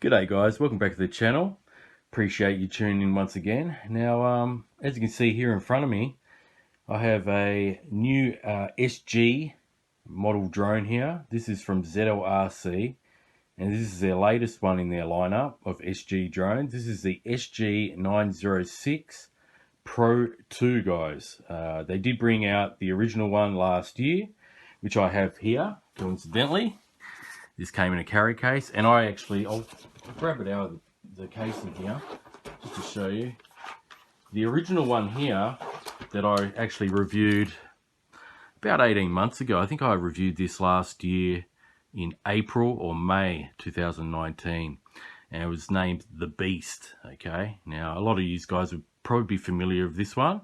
G'day guys, welcome back to the channel. Appreciate you tuning in once again. Now, as you can see here in front of me, I have a new SG model drone here. This is from ZLRC, and this is their latest one in their lineup of SG drones. This is the SG906 Pro 2, guys. They did bring out the original one last year, which I have here, coincidentally. This came in a carry case, and I'll grab it out of the casing here just to show you. The original one here that I actually reviewed about 18 months ago. I think I reviewed this last year in April or May 2019, and it was named the Beast. Okay, now a lot of you guys would probably be familiar with this one,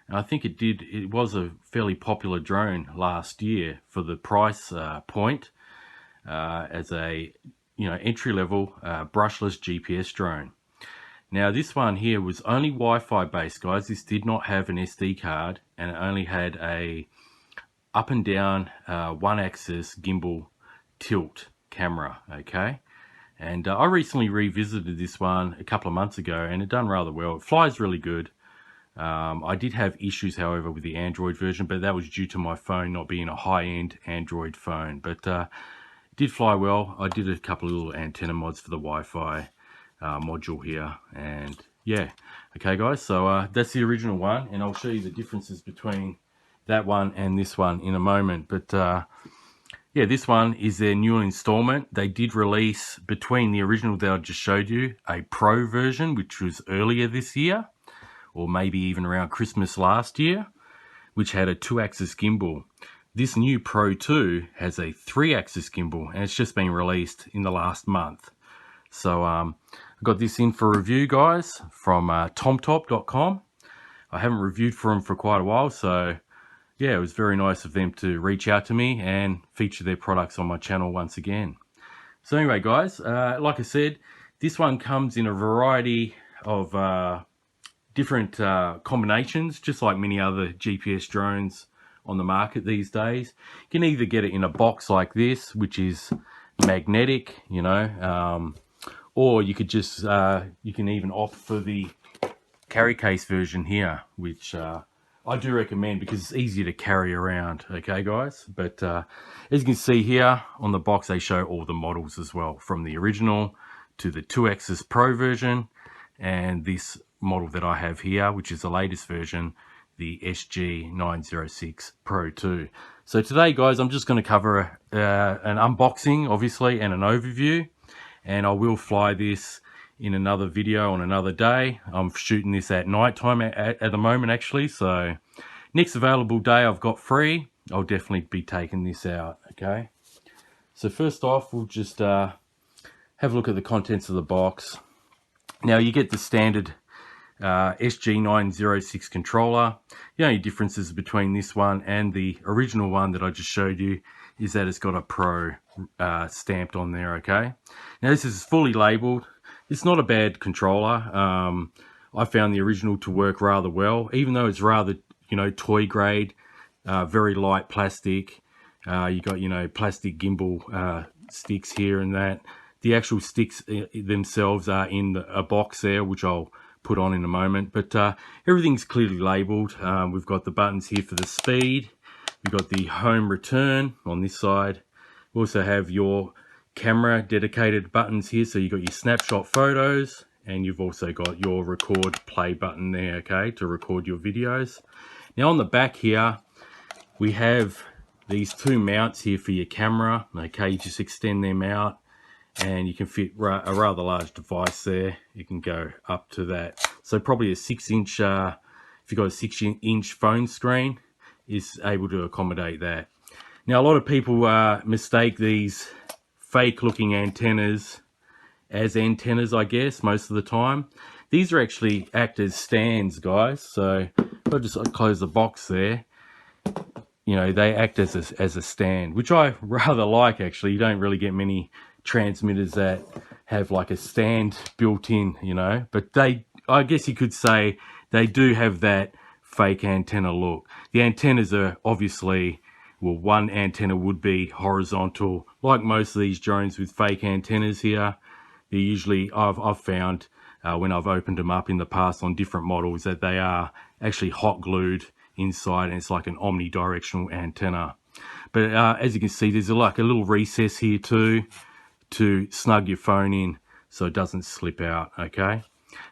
and I think it was a fairly popular drone last year for the price point. As a entry-level brushless GPS drone. Now this one here was only Wi-Fi based, guys. This did not have an SD card, and it only had a up and down one-axis gimbal tilt camera. Okay, and I recently revisited this one a couple of months ago, and it done rather well. It flies really good. I did have issues, however, with the Android version, but that was due to my phone not being a high-end Android phone. But did fly well. I did a couple of little antenna mods for the Wi-Fi module here, and yeah, okay guys, so that's the original one, and I'll show you the differences between that one and this one in a moment. But yeah, this one is their new installment. They did release, between the original that I just showed you, a Pro version, which was earlier this year, or maybe even around Christmas last year, which had a 2-axis gimbal. This new Pro 2 has a 3-axis gimbal, and it's just been released in the last month. So I got this in for review, guys, from tomtop.com. I haven't reviewed for them for quite a while, so yeah, it was very nice of them to reach out to me and feature their products on my channel once again. So anyway, guys, like I said, this one comes in a variety of different combinations, just like many other GPS drones on the market these days. You can either get it in a box like this, which is magnetic, or you could just you can even opt for the carry case version here, which I do recommend because it's easier to carry around. Okay guys, but as you can see here on the box, they show all the models as well, from the original to the 2-axis Pro version, and this model that I have here, which is the latest version, the SG906 Pro 2. So today, guys, I'm just going to cover an unboxing, obviously, and an overview, and I will fly this in another video on another day. I'm shooting this at night time at the moment, actually, so next available day I've got free, I'll definitely be taking this out. Okay, so first off, we'll just have a look at the contents of the box. Now you get the standard SG906 controller. The only differences between this one and the original one that I just showed you is that it's got a Pro stamped on there. Okay, now this is fully labeled. It's not a bad controller. I found the original to work rather well, even though it's rather toy grade, very light plastic. You got plastic gimbal sticks here and that. The actual sticks themselves are in a box there, which I'll put on in a moment, but everything's clearly labeled. We've got the buttons here for the speed. We've got the home return on this side. We also have your camera dedicated buttons here, so you've got your snapshot photos, and you've also got your record play button there, okay, to record your videos. Now on the back here, we have these two mounts here for your camera. Okay, you just extend them out, and you can fit a rather large device there. You can go up to that. So probably a 6-inch, if you've got a 6-inch phone screen, is able to accommodate that. Now a lot of people mistake these fake looking antennas as antennas, I guess, most of the time. These are actually act as stands, guys. So if I just close the box there, they act as a stand, which I rather like, actually. You don't really get many transmitters that have like a stand built in, but I guess you could say they do have that fake antenna look. The antennas are obviously, well, one antenna would be horizontal, like most of these drones with fake antennas here. they're usually, I've found when I've opened them up in the past on different models, that they are actually hot glued inside, and it's like an omnidirectional antenna. But as you can see, there's like a little recess here too to snug your phone in so it doesn't slip out. Okay,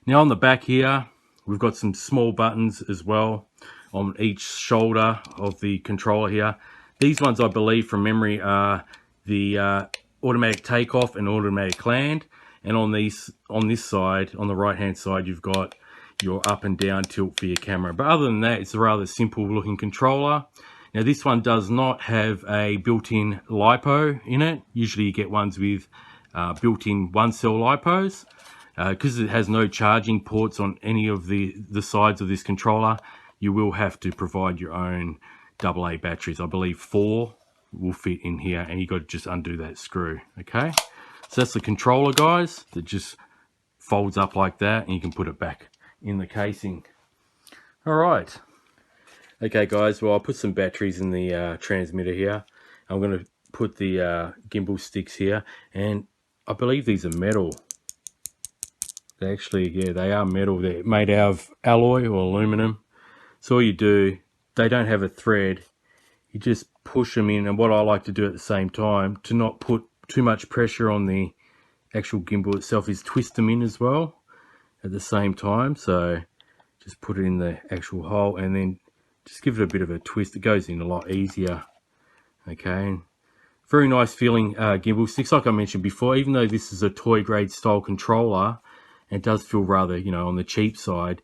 now on the back here we've got some small buttons as well on each shoulder of the controller here. These ones, I believe from memory, are the automatic takeoff and automatic land, and on this side, on the right hand side, you've got your up and down tilt for your camera. But other than that, it's a rather simple looking controller. Now this one does not have a built-in LiPo in it. Usually you get ones with built-in one cell LiPos. Because it has no charging ports on any of the sides of this controller, you will have to provide your own AA batteries. I believe 4 will fit in here, and you got to just undo that screw. Okay, so that's the controller, guys. That just folds up like that, and you can put it back in the casing. All right. Okay, guys. Well, I'll put some batteries in the transmitter here. I'm going to put the gimbal sticks here, and I believe these are metal. They actually, yeah, they are metal. They're made out of alloy or aluminum. So all you do, they don't have a thread. You just push them in, and what I like to do at the same time, to not put too much pressure on the actual gimbal itself, is twist them in as well at the same time. So just put it in the actual hole and then just give it a bit of a twist. It goes in a lot easier. Okay. Very nice feeling gimbal sticks. Like I mentioned before, even though this is a toy grade style controller, it does feel rather, you know, on the cheap side.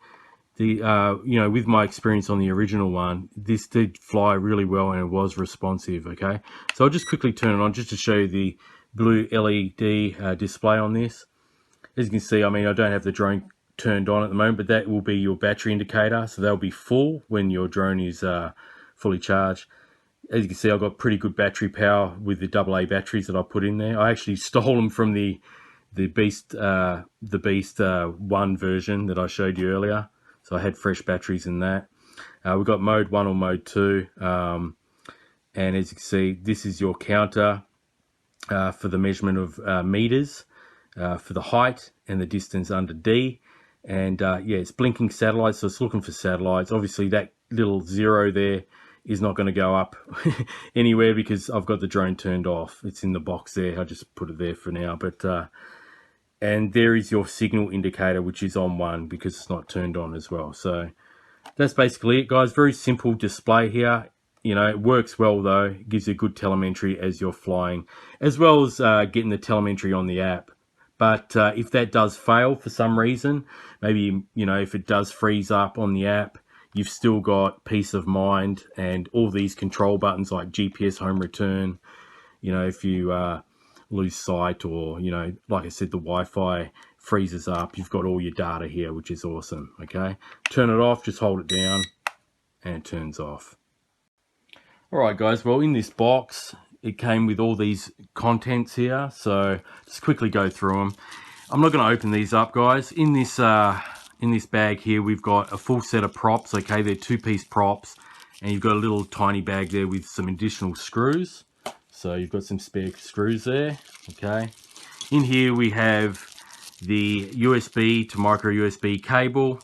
The you know, with my experience on the original one, this did fly really well and it was responsive. Okay, so I'll just quickly turn it on just to show you the blue LED display on this. As you can see, I mean, I don't have the drone turned on at the moment, but that will be your battery indicator, so they'll be full when your drone is fully charged. As you can see, I've got pretty good battery power with the AA batteries that I put in there. I actually stole them from the Beast 1 version that I showed you earlier. So I had fresh batteries in that. We've got mode 1 or mode 2. And as you can see, this is your counter for the measurement of meters, for the height and the distance under D. And yeah, it's blinking satellites, so it's looking for satellites. Obviously that little 0 there is not going to go up anywhere because I've got the drone turned off. It's in the box there. I just put it there for now. But and there is your signal indicator, which is on 1 because it's not turned on as well. So that's basically it, guys. Very simple display here. You know, it works well though. It gives you good telemetry as you're flying, as well as getting the telemetry on the app. But if that does fail for some reason, maybe, you know, if it does freeze up on the app, you've still got peace of mind and all these control buttons like GPS home return. You know, if you lose sight, or, you know, like I said, the Wi-Fi freezes up, you've got all your data here, which is awesome. Okay, turn it off, just hold it down and it turns off. All right, guys, well, in this box it came with all these contents here, so just quickly go through them. I'm not going to open these up, guys. In this bag here, we've got a full set of props. Okay, they're 2-piece props, and you've got a little tiny bag there with some additional screws. So you've got some spare screws there. Okay, in here we have the USB to micro USB cable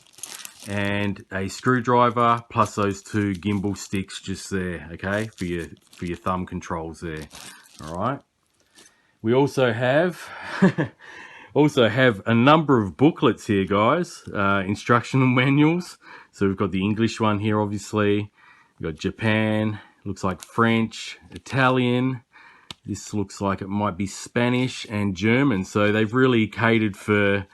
and a screwdriver, plus those 2 gimbal sticks just there. Okay, for your thumb controls there. All right, we also have a number of booklets here, guys, instructional manuals. So we've got the English one here, obviously. We've got Japan, looks like French, Italian. This looks like it might be Spanish and German. So they've really catered for,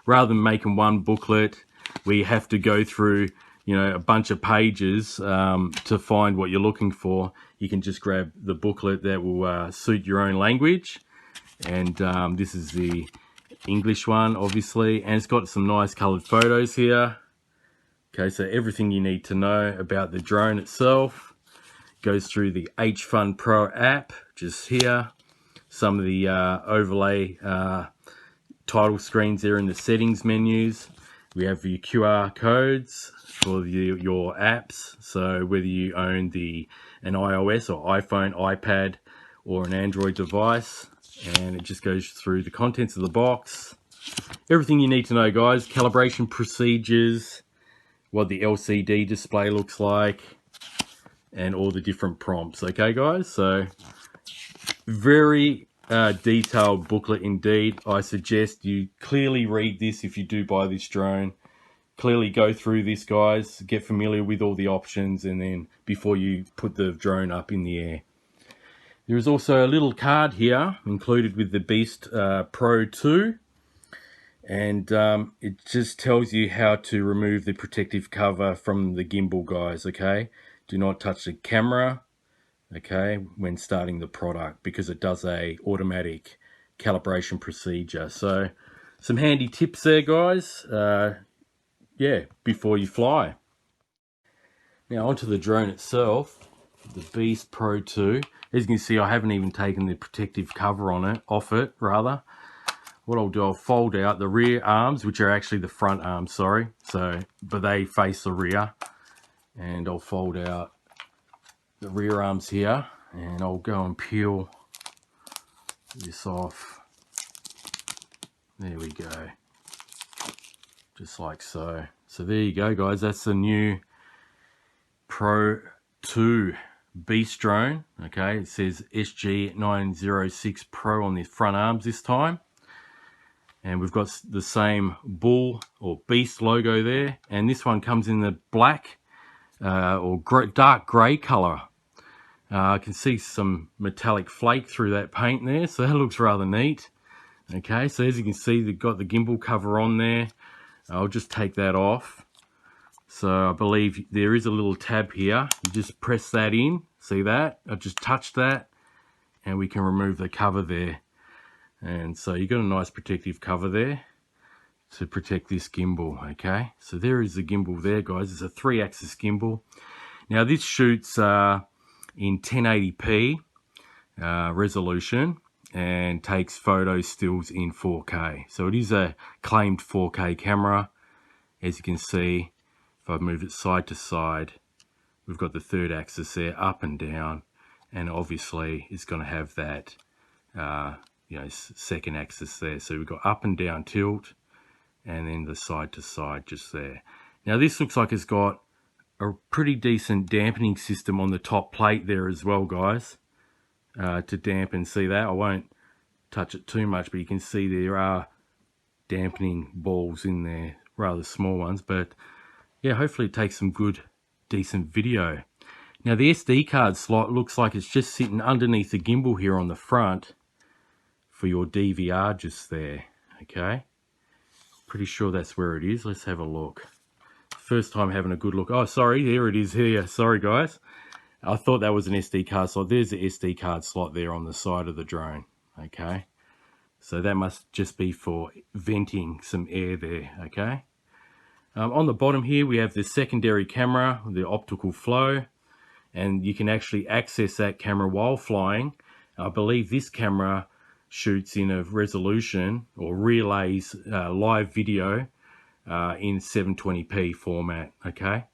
rather than making one booklet where you have to go through, you know, a bunch of pages to find what you're looking for, you can just grab the booklet that will suit your own language. And this is the English one, obviously, and it's got some nice colored photos here. Okay, so everything you need to know about the drone itself. Goes through the H-Fun Pro app, just here. Some of the overlay title screens there in the settings menus. We have your QR codes for your apps. So whether you own an iOS or iPhone, iPad, or an Android device, and it just goes through the contents of the box. Everything you need to know, guys. Calibration procedures, what the LCD display looks like, and all the different prompts. Okay, guys? So, very detailed booklet indeed. I suggest you clearly read this if you do buy this drone. Clearly go through this, guys. Get familiar with all the options, and then before you put the drone up in the air. There is also a little card here included with the Beast Pro 2. And it just tells you how to remove the protective cover from the gimbal, guys, okay? Do not touch the camera, okay, when starting the product, because it does a automatic calibration procedure. So some handy tips there, guys, yeah, before you fly. Now onto the drone itself, the Beast Pro 2. As you can see, I haven't even taken the protective cover off it. What I'll do, I'll fold out the rear arms, which are actually the front arms, sorry. But they face the rear. And I'll fold out the rear arms here, and I'll go and peel this off. There we go. Just like so. So there you go, guys. That's the new Pro 2 Beast drone. Okay, it says SG906 Pro on the front arms this time. And we've got the same bull or beast logo there. And this one comes in the black or dark grey colour. I can see some metallic flake through that paint there, so that looks rather neat. Okay, so as you can see, they've got the gimbal cover on there. I'll just take that off. So I believe there is a little tab here. You just press that in, see that? I just touched that, and we can remove the cover there. And so you've got a nice protective cover there to protect this gimbal, okay? So there is the gimbal there, guys. It's a 3-axis gimbal. Now this shoots in 1080p resolution and takes photo stills in 4K. So it is a claimed 4K camera. As you can see, if I move it side to side, we've got the third axis there, up and down, and obviously it's going to have that second axis there. So we've got up and down tilt, and then the side to side just there. Now this looks like it's got a pretty decent dampening system on the top plate there as well, guys, to dampen. See that? I won't touch it too much, but you can see there are dampening balls in there, rather small ones, but yeah, hopefully it takes some good, decent video. Now the SD card slot looks like it's just sitting underneath the gimbal here on the front for your DVR just there, okay? Pretty sure that's where it is. Let's have a look. First time having a good look. Oh, sorry, there it is here. Sorry, guys. I thought that was an SD card slot. There's the SD card slot there on the side of the drone, okay? So that must just be for venting some air there, okay? On the bottom here, we have the secondary camera, the optical flow, and you can actually access that camera while flying. I believe this camera shoots in a resolution or relays live video in 720p format, okay?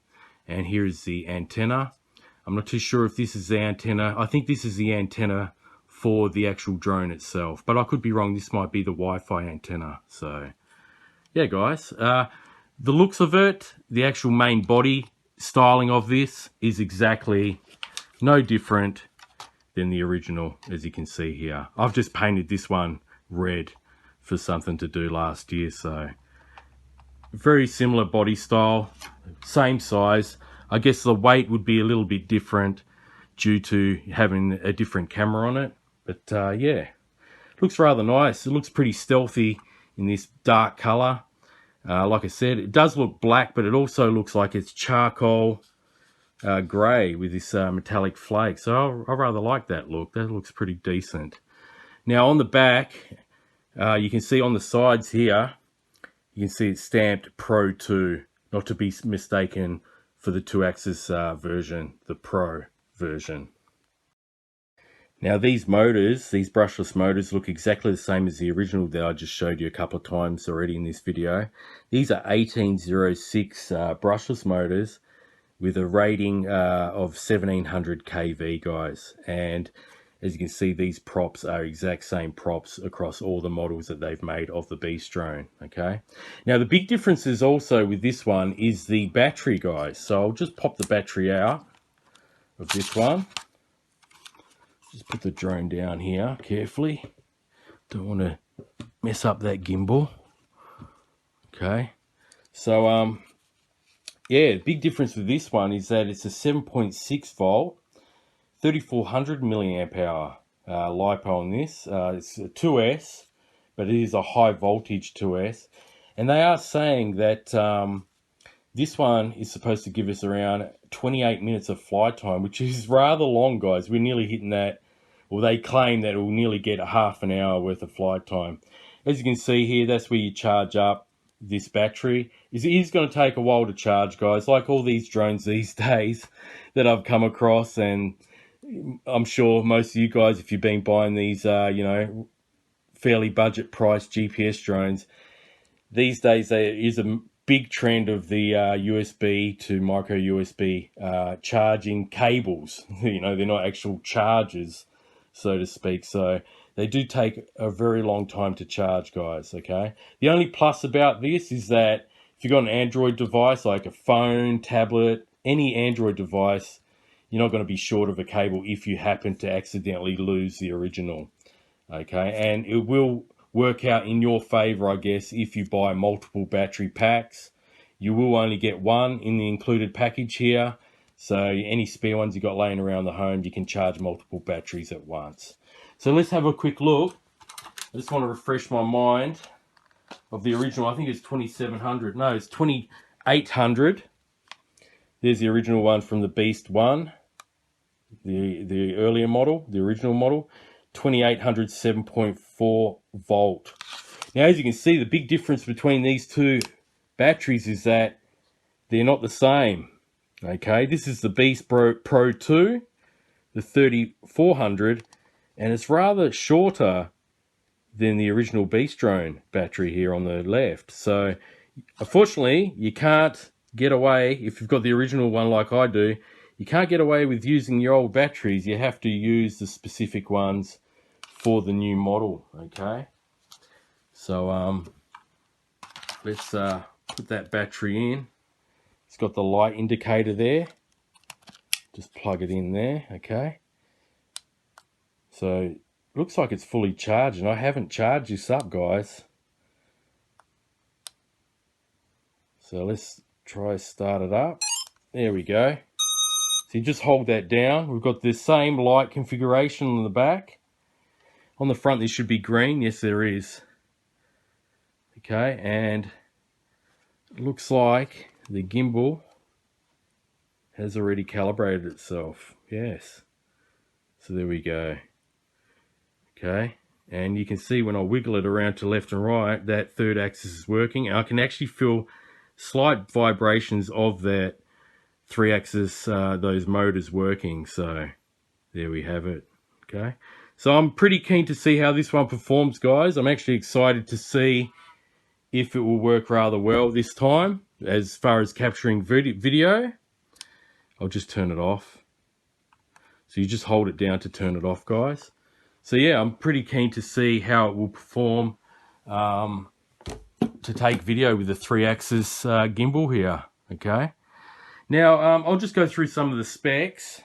And here is the antenna. I'm not too sure if this is the antenna. I think this is the antenna for the actual drone itself, but I could be wrong. This might be the Wi-Fi antenna. So yeah, guys, the looks of it, the actual main body styling of this is exactly no different than the original, as you can see here. I've just painted this one red for something to do last year, so very similar body style, same size. I guess the weight would be a little bit different due to having a different camera on it, but yeah, looks rather nice. It looks pretty stealthy in this dark color. Like I said, it does look black, but it also looks like it's charcoal grey with this metallic flake. So I rather like that look. That looks pretty decent. Now on the back, you can see on the sides here, you can see it's stamped Pro 2, not to be mistaken for the 2-axis version, the Pro version. Now these motors, these brushless motors, look exactly the same as the original that I just showed you a couple of times already in this video. These are 1806 brushless motors with a rating of 1700 kV, guys. And As you can see, these props are exact same props across all the models that they've made of the Beast drone, okay? Now, the big difference is also with this one is the battery, guys. So I'll just pop the battery out of this one. Just put the drone down here carefully. Don't want to mess up that gimbal. Okay. So, yeah, big difference with this one is that it's a 7.6 volt, 3400 milliamp hour LiPo on this. It's a 2S, but it is a high voltage 2S. And they are saying that this one is supposed to give us around 28 minutes of flight time, which is rather long, guys. We're nearly hitting that, or they claim that it will nearly get a half an hour worth of flight time. As you can see here, that's where you charge up this battery. It is going to take a while to charge, guys, like all these drones these days that I've come across. And I'm sure most of you guys, if you've been buying these, you know, fairly budget priced GPS drones, these days there is a big trend of the USB to micro USB charging cables. You know, they're not actual chargers, so to speak. So they do take a very long time to charge, guys, okay? The only plus about this is that if you've got an Android device, like a phone, tablet, any Android device, you're not going to be short of a cable if you happen to accidentally lose the original, okay? And it will work out in your favor, I guess, if you buy multiple battery packs. You will only get one in the included package here. So any spare ones you got laying around the home, you can charge multiple batteries at once. So let's have a quick look. I just want to refresh my mind of the original. I think it's 2700. No, it's 2800. There's the original one from the Beast 1. The earlier model, the original model. 2800 7.4 volt. Now, as you can see, the big difference between these two batteries is that they're not the same. Okay, this is the Beast Pro 2, the 3400, and it's rather shorter than the original Beast drone battery here on the left. So, unfortunately, you can't get away, if you've got the original one like I do, you can't get away with using your old batteries. You have to use the specific ones for the new model, okay? So, let's put that battery in. It's got the light indicator there. Just plug it in there, okay? So, looks like it's fully charged, and I haven't charged this up, guys. So let's try start it up. There we go. So you just hold that down. We've got the same light configuration on the back. On the front, this should be green. Yes, there is. Okay, and it looks like the gimbal has already calibrated itself. Yes. So there we go. Okay, and you can see when I wiggle it around to left and right, that third axis is working. And I can actually feel slight vibrations of that 3-axis, those motors working. So there we have it. Okay, so I'm pretty keen to see how this one performs, guys. I'm actually excited to see if it will work rather well this time as far as capturing video. I'll just turn it off. So you just hold it down to turn it off, guys. So yeah, I'm pretty keen to see how it will perform to take video with the 3-axis gimbal here, okay? Now, I'll just go through some of the specs.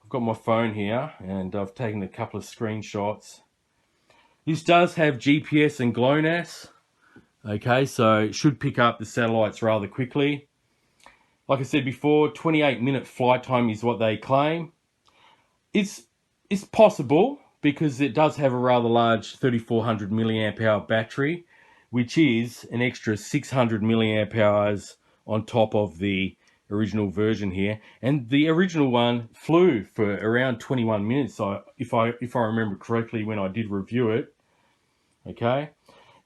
I've got my phone here, and I've taken a couple of screenshots. This does have GPS and GLONASS, okay, so it should pick up the satellites rather quickly. Like I said before, 28-minute flight time is what they claim. It's possible, because it does have a rather large 3400 milliamp hour battery, which is an extra 600 milliamp hours on top of the original version here. And the original one flew for around 21 minutes, if I remember correctly when I did review it. Okay,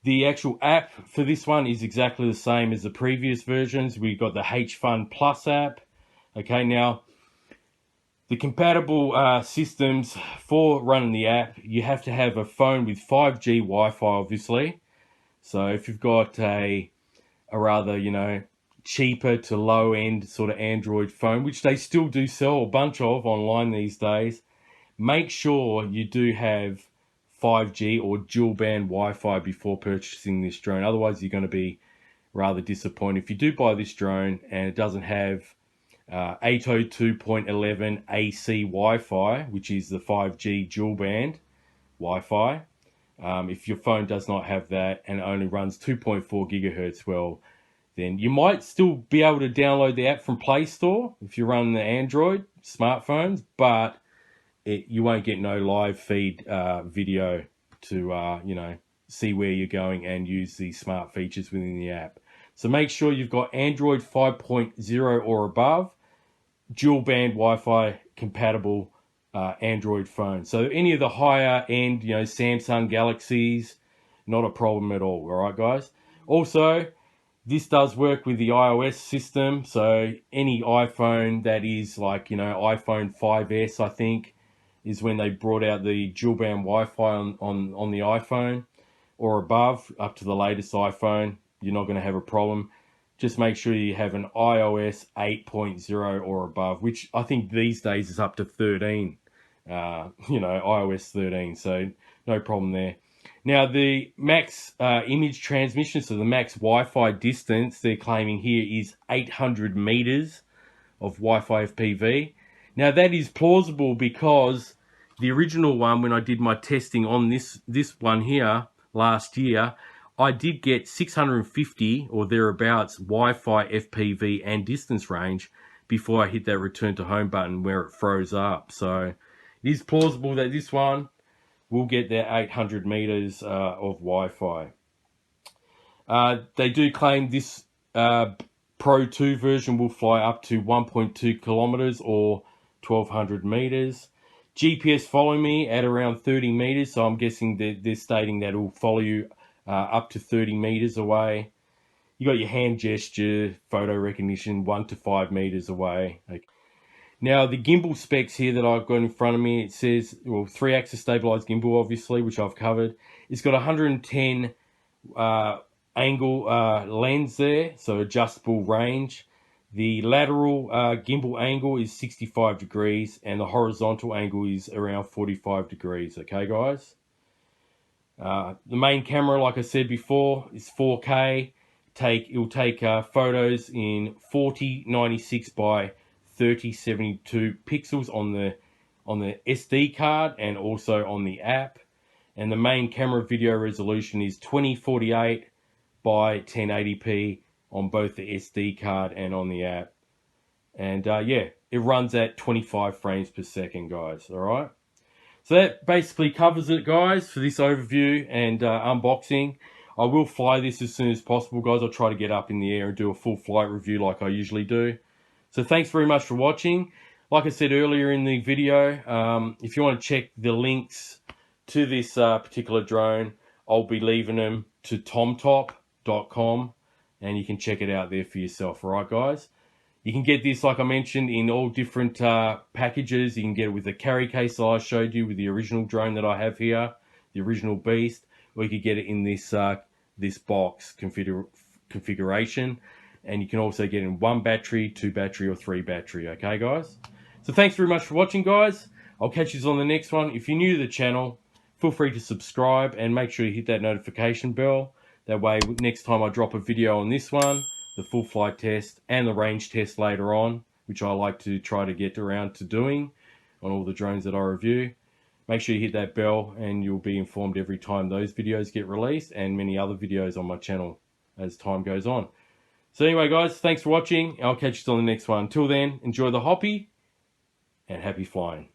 the actual app for this one is exactly the same as the previous versions. We've got the HFun Plus app. Okay, now the compatible systems for running the app, you have to have a phone with 5G Wi-Fi, obviously. So if you've got a rather, you know, cheaper to low end sort of Android phone, which they still do sell a bunch of online these days, make sure you do have 5G or dual band Wi-Fi before purchasing this drone. Otherwise, you're going to be rather disappointed. If you do buy this drone and it doesn't have 802.11 AC Wi-Fi, which is the 5G dual band Wi-Fi, if your phone does not have that and only runs 2.4 gigahertz, well, then you might still be able to download the app from Play Store if you're running the Android smartphones, but you won't get no live feed video to see where you're going and use the smart features within the app. So make sure you've got Android 5.0 or above, dual band Wi-Fi compatible Android phone. So any of the higher end, Samsung Galaxies, not a problem at all. All right, guys. Also, this does work with the iOS system. So any iPhone that is like, iPhone 5S, I think, is when they brought out the dual band Wi-Fi on the iPhone or above, up to the latest iPhone, you're not going to have a problem. Just make sure you have an iOS 8.0 or above, which I think these days is up to 13. iOS 13, so no problem there. Now, the max image transmission, so the max Wi-Fi distance they're claiming here is 800 meters of Wi-Fi FPV. Now, that is plausible because the original one, when I did my testing on this one here last year, I did get 650 or thereabouts Wi-Fi FPV and distance range before I hit that return to home button where it froze up. So it is plausible that this one will get their 800 meters of Wi-Fi. They do claim this Pro 2 version will fly up to 1.2 kilometers or 1200 meters. GPS follow me at around 30 meters, so I'm guessing they're stating that it will follow you up to 30 meters away. You got your hand gesture, photo recognition, 1 to 5 meters away. Okay. Now, the gimbal specs here that I've got in front of me, it says, well, 3-axis stabilized gimbal, obviously, which I've covered. It's got 110 angle lens there, so adjustable range. The lateral gimbal angle is 65 degrees, and the horizontal angle is around 45 degrees. Okay, guys? The main camera, like I said before, is 4K. It'll take photos in 4096 by 3072 pixels on the SD card and also on the app. And the main camera video resolution is 2048 by 1080p on both the SD card and on the app. And yeah, it runs at 25 frames per second, guys. All right. So that basically covers it, guys, for this overview and unboxing. I will fly this as soon as possible, guys. I'll try to get up in the air and do a full flight review like I usually do. So thanks very much for watching. Like I said earlier in the video, if you want to check the links to this particular drone, I'll be leaving them to tomtop.com, and you can check it out there for yourself. All right, guys? You can get this, like I mentioned, in all different packages. You can get it with the carry case that I showed you with the original drone that I have here, the original Beast, or you could get it in this this box configuration. And you can also get in 1 battery, 2 battery, or 3 battery. Okay, guys? So thanks very much for watching, guys. I'll catch you on the next one. If you're new to the channel, feel free to subscribe and make sure you hit that notification bell. That way, next time I drop a video on this one, the full flight test and the range test later on, which I like to try to get around to doing on all the drones that I review, make sure you hit that bell and you'll be informed every time those videos get released and many other videos on my channel as time goes on. So anyway, guys, thanks for watching. I'll catch you on the next one. Until then, enjoy the hobby and happy flying.